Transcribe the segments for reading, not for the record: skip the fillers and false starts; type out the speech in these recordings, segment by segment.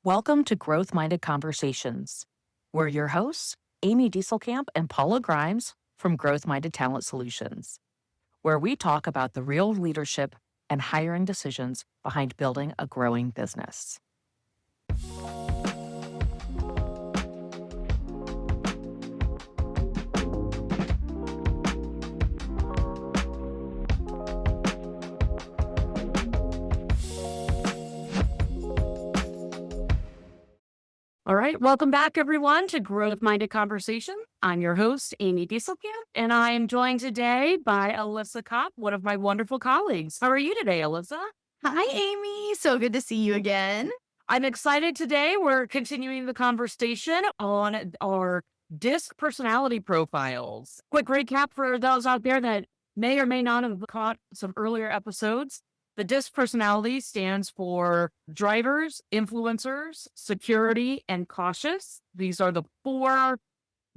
Welcome to Growth Minded Conversations. We're your hosts, Amy Dieselkamp and Paula Grimes from Growth Minded Talent Solutions, where we talk about the real leadership and hiring decisions behind building a growing business. All right. Welcome back, everyone, to Growth Minded Conversation. I'm your host, Amy Dieselkamp, and I am joined today by Alyssa Kopp, one of my wonderful colleagues. How are you today, Alyssa? Hi, Amy. So good to see you again. I'm excited today. We're continuing the conversation on our DISC personality profiles. Quick recap for those out there that may or may not have caught some earlier episodes. The DISC personality stands for drivers, influencers, security, and cautious. These are the four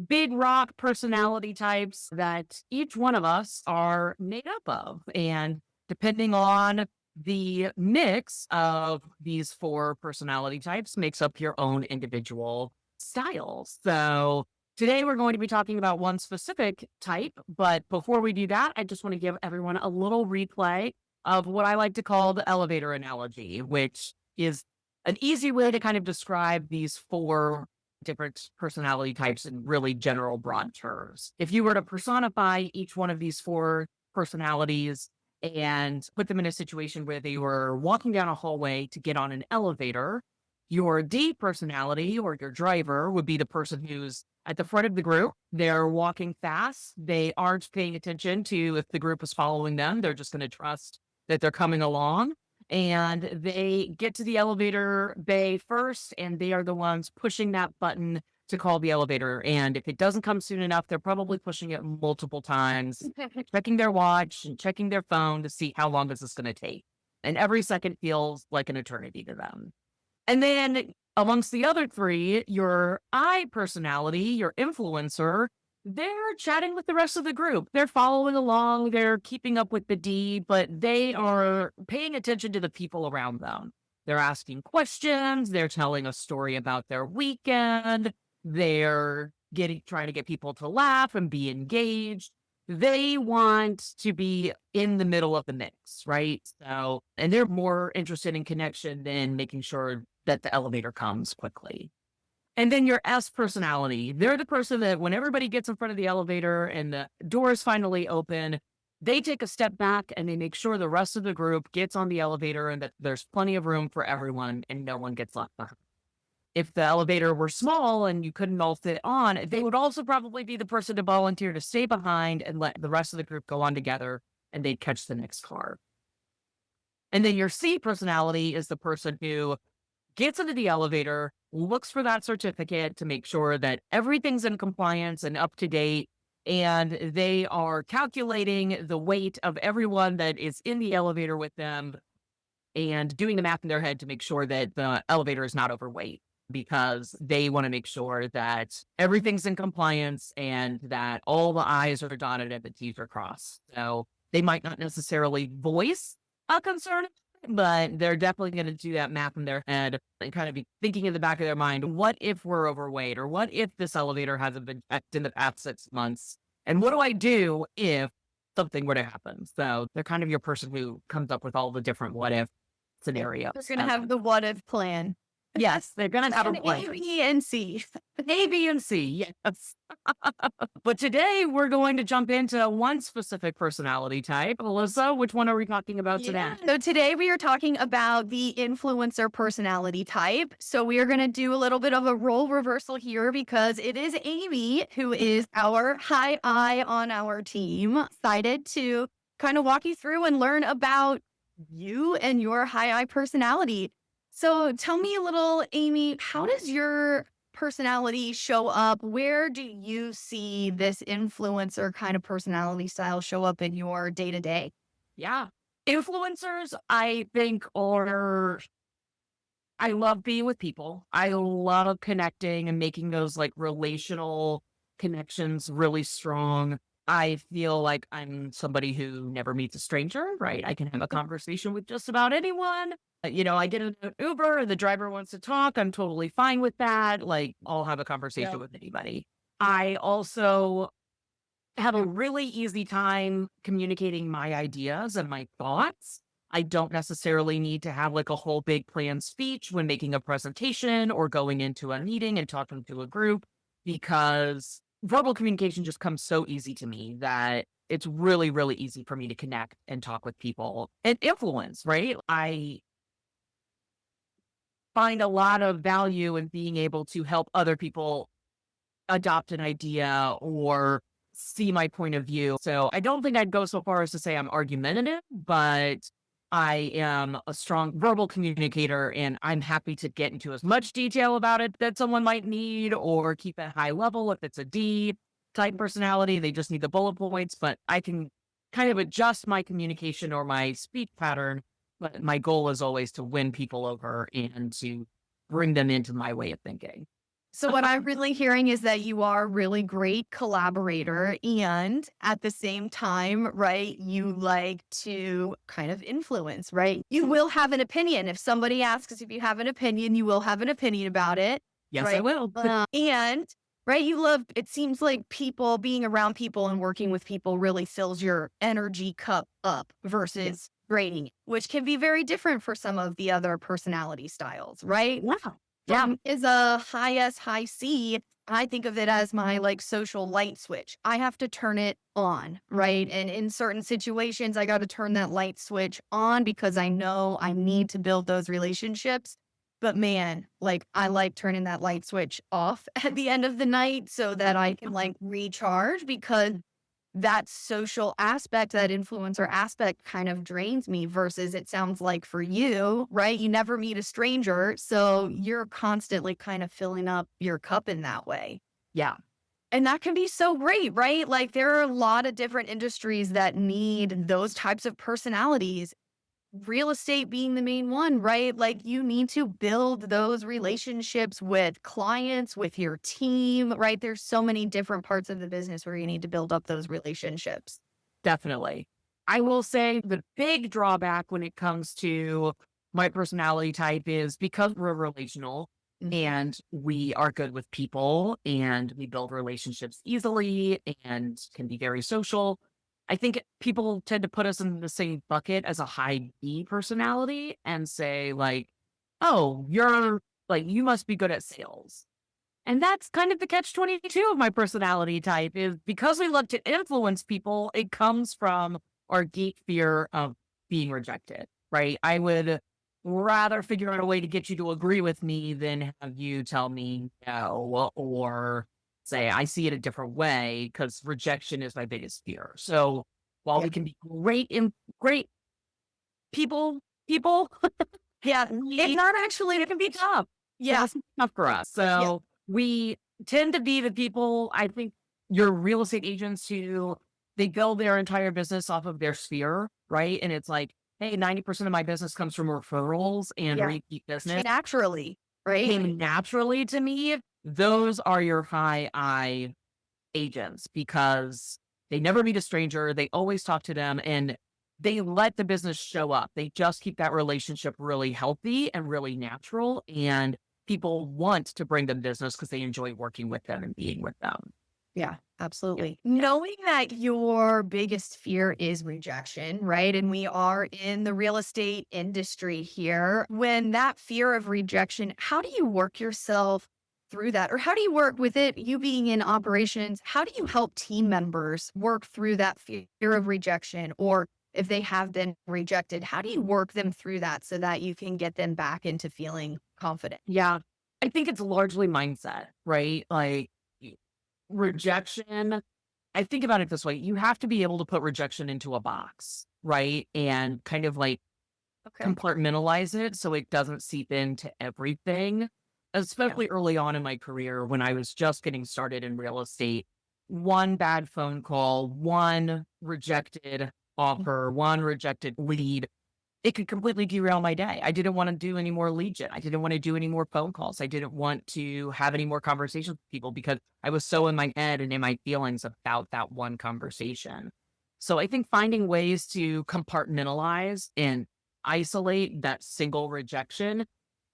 big rock personality types that each one of us are made up of. And depending on the mix of these four personality types makes up your own individual styles. So today we're going to be talking about one specific type. But before we do that, I just want to give everyone a little replay of what I like to call the elevator analogy, which is an easy way to kind of describe these four different personality types in really general broad terms. If you were to personify each one of these four personalities and put them in a situation where they were walking down a hallway to get on an elevator, your D personality or your driver would be the person who's at the front of the group. They're walking fast. They aren't paying attention to if the group is following them. They're just going to trust that they're coming along. And they get to the elevator bay first, and they are the ones pushing that button to call the elevator. And if it doesn't come soon enough, they're probably pushing it multiple times, checking their watch and checking their phone to see how long is this going to take. And every second feels like an eternity to them. And then amongst the other three, your I personality, your influencer, they're chatting with the rest of the group. They're following along. They're keeping up with the D, but they are paying attention to the people around them. They're asking questions. They're telling a story about their weekend. They're trying to get people to laugh and be engaged. They want to be in the middle of the mix, right? So, and they're more interested in connection than making sure that the elevator comes quickly. And then your S personality, they're the person that when everybody gets in front of the elevator and the doors finally open, they take a step back and they make sure the rest of the group gets on the elevator and that there's plenty of room for everyone and no one gets left behind. If the elevator were small and you couldn't all fit on, they would also probably be the person to volunteer to stay behind and let the rest of the group go on together and they'd catch the next car. And then your C personality is the person who gets into the elevator, looks for that certificate to make sure that everything's in compliance and up to date. And they are calculating the weight of everyone that is in the elevator with them and doing the math in their head to make sure that the elevator is not overweight because they want to make sure that everything's in compliance and that all the I's are dotted and the T's are crossed. So they might not necessarily voice a concern, but they're definitely going to do that math in their head and kind of be thinking in the back of their mind, what if we're overweight? Or what if this elevator hasn't been checked in the past 6 months? And what do I do if something were to happen? So they're kind of your person who comes up with all the different what if scenarios. They're going to have the what if plan. Yes, they're going to have a And plan. A, B, and C. A, B, and C, yes. But today we're going to jump into one specific personality type. Alyssa, which one are we talking about today? So today we are talking about the influencer personality type. So we are going to do a little bit of a role reversal here because it is Amy who is our high I on our team. Excited to kind of walk you through and learn about you and your high I personality. So tell me a little, Amy, how does your personality show up? Where do you see this influencer kind of personality style show up in your day to day? Yeah. Influencers, I think, I love being with people. I love connecting and making those like relational connections really strong. I feel like I'm somebody who never meets a stranger, right? I can have a conversation with just about anyone. I get in an Uber, the driver wants to talk. I'm totally fine with that. Like, I'll have a conversation with anybody. I also have a really easy time communicating my ideas and my thoughts. I don't necessarily need to have like a whole big planned speech when making a presentation or going into a meeting and talking to a group because verbal communication just comes so easy to me that it's really, really easy for me to connect and talk with people and influence, right? I find a lot of value in being able to help other people adopt an idea or see my point of view. So I don't think I'd go so far as to say I'm argumentative, but I am a strong verbal communicator and I'm happy to get into as much detail about it that someone might need or keep it high level if it's a D type personality. They just need the bullet points, but I can kind of adjust my communication or my speech pattern. But my goal is always to win people over and to bring them into my way of thinking. So what I'm really hearing is that you are a really great collaborator and at the same time, right, you like to kind of influence, right? You will have an opinion. If somebody asks if you have an opinion, you will have an opinion about it. Yes, right? I will. And right, it seems like people being around people and working with people really fills your energy cup up versus draining, it, which can be very different for some of the other personality styles, right? Wow. Yeah. Is a high S, high C. I think of it as my like social light switch. I have to turn it on, right? And in certain situations, I got to turn that light switch on because I know I need to build those relationships. But man, like I like turning that light switch off at the end of the night so that I can like recharge because that social aspect, that influencer aspect kind of drains me versus it sounds like for you, right? You never meet a stranger. So you're constantly kind of filling up your cup in that way. Yeah. And that can be so great, right? Like there are a lot of different industries that need those types of personalities. Real estate being the main one, right? Like you need to build those relationships with clients, with your team, right? There's so many different parts of the business where you need to build up those relationships. Definitely. I will say the big drawback when it comes to my personality type is because we're relational and we are good with people and we build relationships easily and can be very social. I think people tend to put us in the same bucket as a high B personality and say like, oh, you're like, you must be good at sales. And that's kind of the catch-22 of my personality type is because we love to influence people, it comes from our deep fear of being rejected, right? I would rather figure out a way to get you to agree with me than have you tell me no or say I see it a different way because rejection is my biggest fear. So while we can be great people, Yeah. it's not actually, it can be tough. Yeah. It's tough for us. So we tend to be the people, I think your real estate agents who they build their entire business off of their sphere, right? And it's like, hey, 90% of my business comes from referrals and repeat business. Naturally, right? Came naturally to me. Those are your high I agents because they never meet a stranger. They always talk to them and they let the business show up. They just keep that relationship really healthy and really natural. And people want to bring them business because they enjoy working with them and being with them. Yeah, absolutely. Knowing that your biggest fear is rejection, right? And we are in the real estate industry here. When that fear of rejection, how do you work yourself through that? Or how do you work with it, you being in operations? How do you help team members work through that fear of rejection? Or if they have been rejected, how do you work them through that so that you can get them back into feeling confident? Yeah. I think it's largely mindset, right? Like rejection. I think about it this way. You have to be able to put rejection into a box, right? And kind of like compartmentalize it so it doesn't seep into everything, especially early on in my career when I was just getting started in real estate. One bad phone call, one rejected offer, one rejected lead it could completely derail my day. I didn't want to do any more lead gen. I didn't want to do any more phone calls. I didn't want to have any more conversations with people because I was so in my head and in my feelings about that one conversation. So I think finding ways to compartmentalize and isolate that single rejection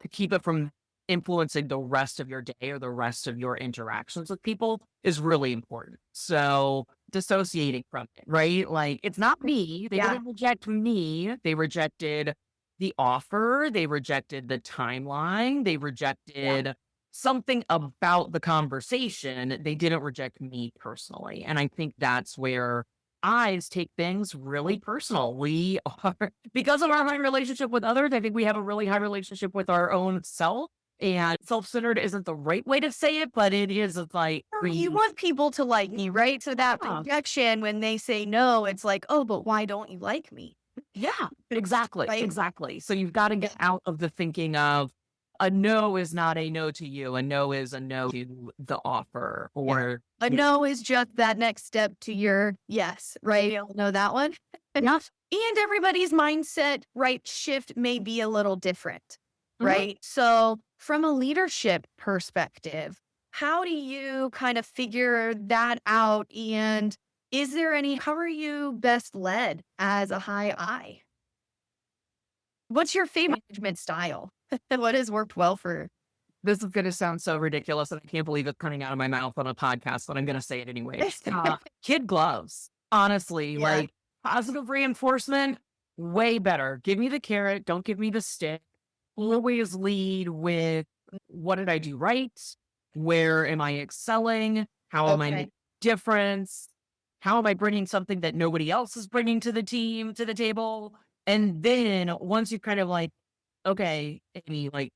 to keep it from influencing the rest of your day or the rest of your interactions with people is really important. So dissociating from it, right? Like, it's not me. They Yeah. didn't reject me. They rejected the offer. They rejected the timeline. They rejected something about the conversation. They didn't reject me personally. And I think that's where eyes take things really personal. We are, because of our high relationship with others, I think we have a really high relationship with our own self. And self-centered isn't the right way to say it, but it is like You want people to like you, right? So that Yeah. rejection, when they say no, it's like, oh, but why don't you like me? Yeah, exactly. Right. Exactly. So you've got to get out of the thinking of a no is not a no to you. A no is a no to the offer or A no is just that next step to your yes, right? You know that one? yes. And everybody's mindset, right, shift may be a little different, Mhm. right? So, from a leadership perspective, how do you kind of figure that out? And how are you best led as a high I? What's your favorite management style? What has worked well for? This is going to sound so ridiculous, and I can't believe it's coming out of my mouth on a podcast, but I'm going to say it anyways. Kid gloves, honestly, Yeah. like positive reinforcement, way better. Give me the carrot, don't give me the stick. Always lead with what did I do right? Where am I excelling? How am I Okay. making a difference? How am I bringing something that nobody else is bringing to the team, to the table? And then once you kind of like, okay, Amy, like,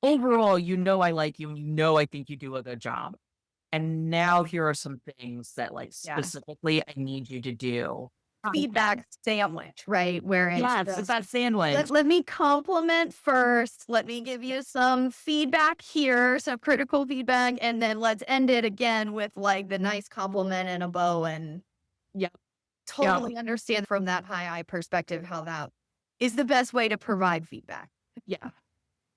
overall, I like you and I think you do a good job. And now here are some things that like Yeah. specifically I need you to do. Feedback sandwich, right? Where it's Yes, just, it's that sandwich. let me compliment first. Let me give you some feedback here, some critical feedback, and then let's end it again with like the nice compliment and a bow. And Yep. totally understand from that high I perspective how that is the best way to provide feedback. Yeah.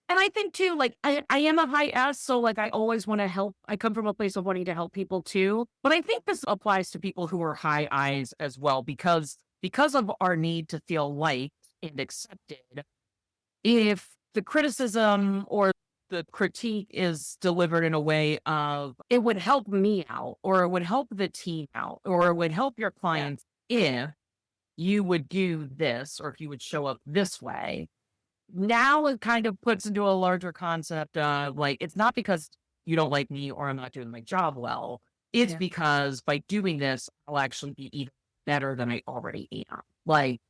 And I think too, like I am a high S, so like I always want to help. I come from a place of wanting to help people too. But I think this applies to people who are high I's as well, because of our need to feel liked and accepted. If the criticism or the critique is delivered in a way of it would help me out, or it would help the team out, or it would help your clients if you would do this, or if you would show up this way. Now it kind of puts into a larger concept of like, it's not because you don't like me or I'm not doing my job well. It's Yeah. because by doing this, I'll actually be even better than I already am. Like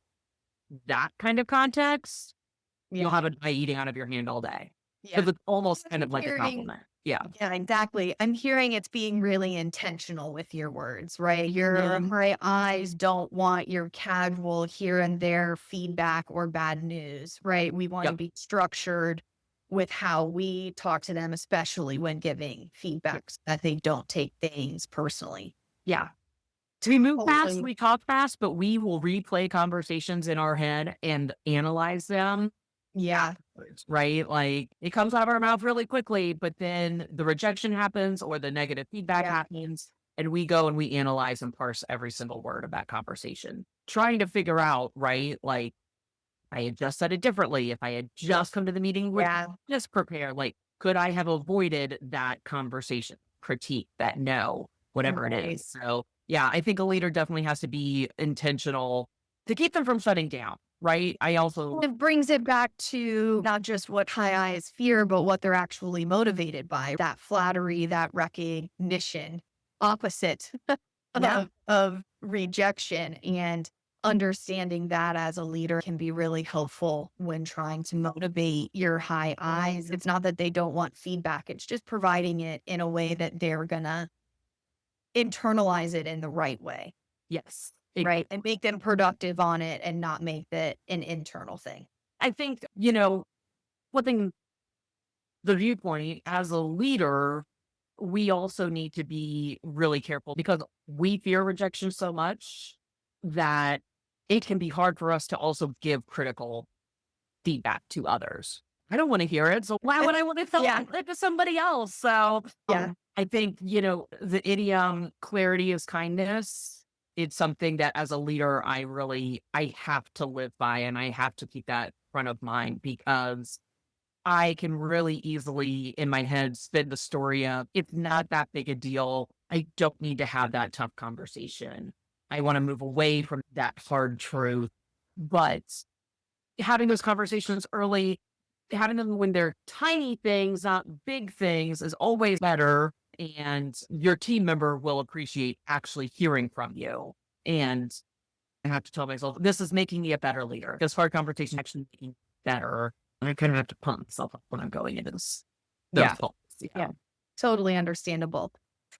that kind of context, you'll have a guy eating out of your hand all day. Yeah. Because it's almost kind of like a Hearing- compliment. Yeah. Yeah, exactly. I'm hearing it's being really intentional with your words, right? Your Mhm. high eyes don't want your casual here and there feedback or bad news, right? We want to Yep. be structured with how we talk to them, especially when giving feedback, so that they don't take things personally. Yeah. To be move fast, Totally. we talk fast, but we will replay conversations in our head and analyze them. Yeah. Right? Like it comes out of our mouth really quickly, but then the rejection happens or the negative feedback Yeah. happens. And we go and we analyze and parse every single word of that conversation, trying to figure out, right? Like I had just said it differently. If I had just come to the meeting with Yeah. just prepared, like, could I have avoided that conversation, critique, that no, whatever it Right. is? So yeah, I think a leader definitely has to be intentional to keep them from shutting down. Right. I also It brings it back to not just what high eyes fear, but what they're actually motivated by. That flattery, that recognition, opposite Yeah. of rejection. And understanding that as a leader can be really helpful when trying to motivate your high eyes. It's not that they don't want feedback, it's just providing it in a way that they're going to internalize it in the right way. Yes. Right. And make them productive on it and not make that an internal thing. I think, flipping the viewpoint as a leader, we also need to be really careful because we fear rejection so much that it can be hard for us to also give critical feedback to others. I don't want to hear it. So why would I want to tell it to somebody else? So I think, the idiom clarity is kindness. It's something that as a leader, I have to live by, and I have to keep that front of mind, because I can really easily in my head spin the story of, it's not that big a deal. I don't need to have that tough conversation. I want to move away from that hard truth. But having those conversations early, having them when they're tiny things, not big things, is always better. And your team member will appreciate actually hearing from you. And I have to tell myself, this is making me a better leader, because hard conversation actually making me better. And I kind of have to pump myself up when I'm going into those calls. Yeah. Totally understandable.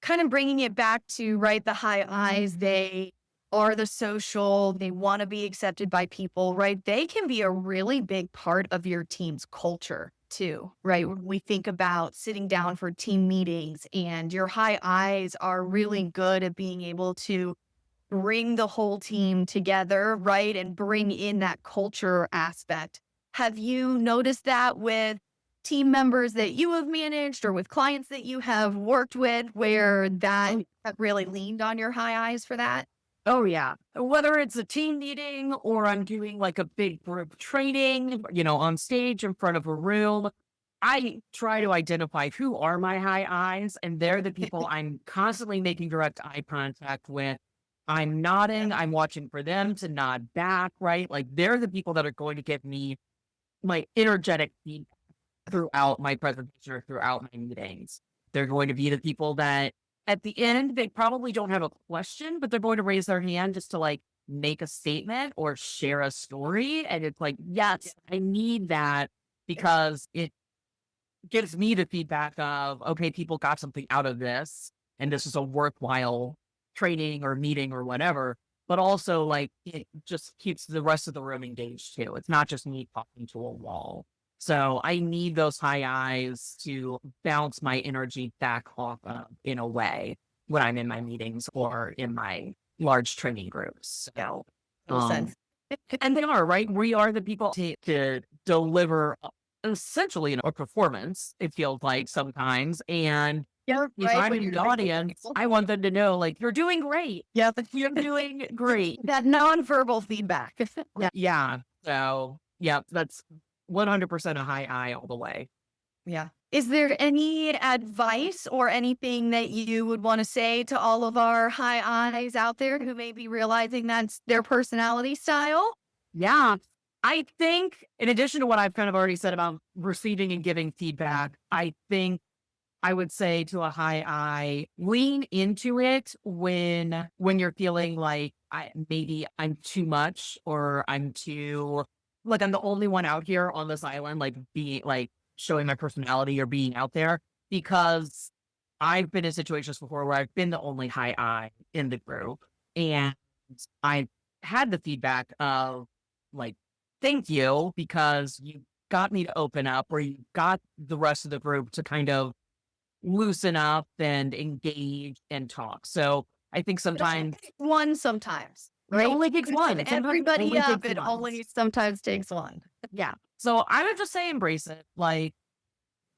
Kind of bringing it back to, right, the high I's, they are the social, they want to be accepted by people, right? They can be a really big part of your team's culture too, right? When we think about sitting down for team meetings, and your high I's are really good at being able to bring the whole team together, right? And bring in that culture aspect. Have you noticed that with team members that you have managed, or with clients that you have worked with, where that have really leaned on your high I's for that? Oh, yeah. Whether it's a team meeting or I'm doing like a big group training, on stage in front of a room, I try to identify who are my high I's, and they're the people I'm constantly making direct eye contact with. I'm nodding, I'm watching for them to nod back, right? Like, they're the people that are going to give me my energetic feedback throughout my presentation or throughout my meetings. They're going to be the people that at the end, they probably don't have a question, but they're going to raise their hand just to like make a statement or share a story. And it's like, yes, I need that, because it gives me the feedback of, okay, people got something out of this, and this is a worthwhile training or meeting or whatever. But also, like, it just keeps the rest of the room engaged too. It's not just me talking to a wall. So I need those high I's to bounce my energy back off of, in a way, when I'm in my meetings or in my large training groups. So, Makes sense. and they are, right? We are the people to deliver essentially a performance, it feels like sometimes. And if I'm in the audience, I want them to know, like, you're doing great. Yeah. You're doing great. That nonverbal feedback. Yeah. So, yeah, that's 100% a high I all the way. Yeah. Is there any advice or anything that you would want to say to all of our high I's out there who may be realizing that's their personality style? Yeah. I think, in addition to what I've kind of already said about receiving and giving feedback, I think I would say to a high I, lean into it when you're feeling like maybe I'm too much, or I'm too, like, I'm the only one out here on this island, like, being like showing my personality or being out there, because I've been in situations before where I've been the only high I in the group, and I had the feedback of, like, thank you, because you got me to open up, or you got the rest of the group to kind of loosen up and engage and talk. So I think sometimes Sometimes, it right? only takes one. And Sometimes everybody up, takes it one. only sometimes takes one. Yeah. So I would just say embrace it. Like,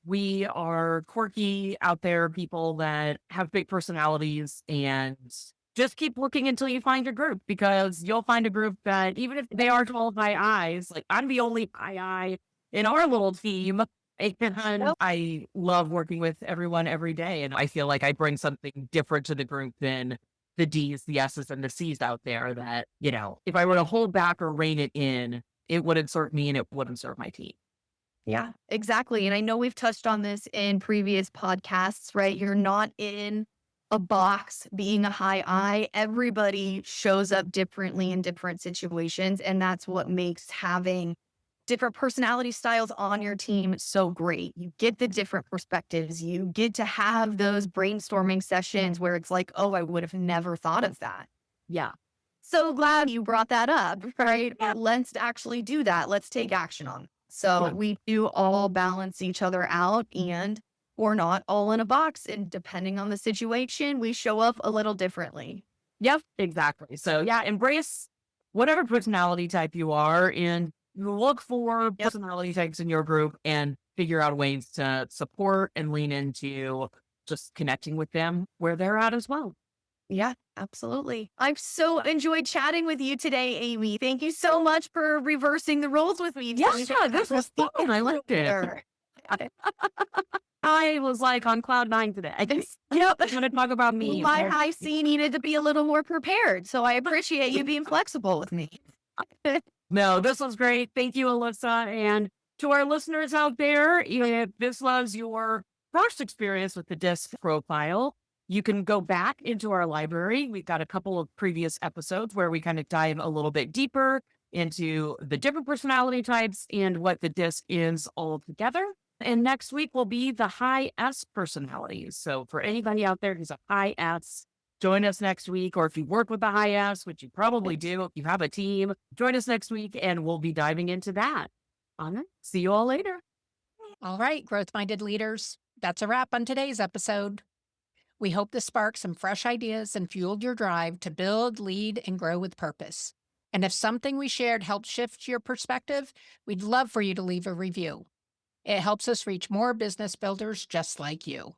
we are quirky out there, people that have big personalities, and just keep looking until you find your group, because you'll find a group that, even if they are 12 high I's, like, I'm the only high I in our little team. And I love working with everyone every day. And I feel like I bring something different to the group than the D's, the S's, and the C's out there that, if I were to hold back or rein it in, it wouldn't serve me and it wouldn't serve my team. Yeah, exactly. And I know we've touched on this in previous podcasts, right? You're not in a box being a high I. Everybody shows up differently in different situations. And that's what makes having different personality styles on your team so great. You get the different perspectives. You get to have those brainstorming sessions where it's like, oh, I would have never thought of that. Yeah. So glad you brought that up, right? Let's actually do that. Let's take action on it. So we do all balance each other out, and we're not all in a box. And depending on the situation, we show up a little differently. Yep, exactly. So yeah, embrace whatever personality type you are, and look for Yep. personality types in your group and figure out ways to support and lean into just connecting with them where they're at as well. Yeah, absolutely. I've so enjoyed chatting with you today, Amy. Thank you so much for reversing the roles with me. Yeah, this was fun. I liked it. Sure. I was like on cloud nine today. I just Yep. want to talk about me. My high C needed to be a little more prepared, so I appreciate you being flexible with me. No, this was great. Thank you, Alyssa. And to our listeners out there, if this was your first experience with the DISC profile, you can go back into our library. We've got a couple of previous episodes where we kind of dive a little bit deeper into the different personality types and what the DISC is all together. And next week will be the high S personalities. So for anybody out there who's a high S, join us next week. Or if you work with the high S, which you probably do, if you have a team, join us next week and we'll be diving into that. All right. See you all later. All right, growth-minded leaders, that's a wrap on today's episode. We hope this sparked some fresh ideas and fueled your drive to build, lead, and grow with purpose. And if something we shared helped shift your perspective, we'd love for you to leave a review. It helps us reach more business builders just like you.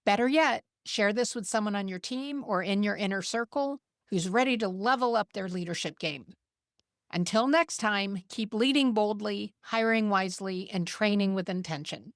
Better yet, share this with someone on your team or in your inner circle who's ready to level up their leadership game. Until next time, keep leading boldly, hiring wisely, and training with intention.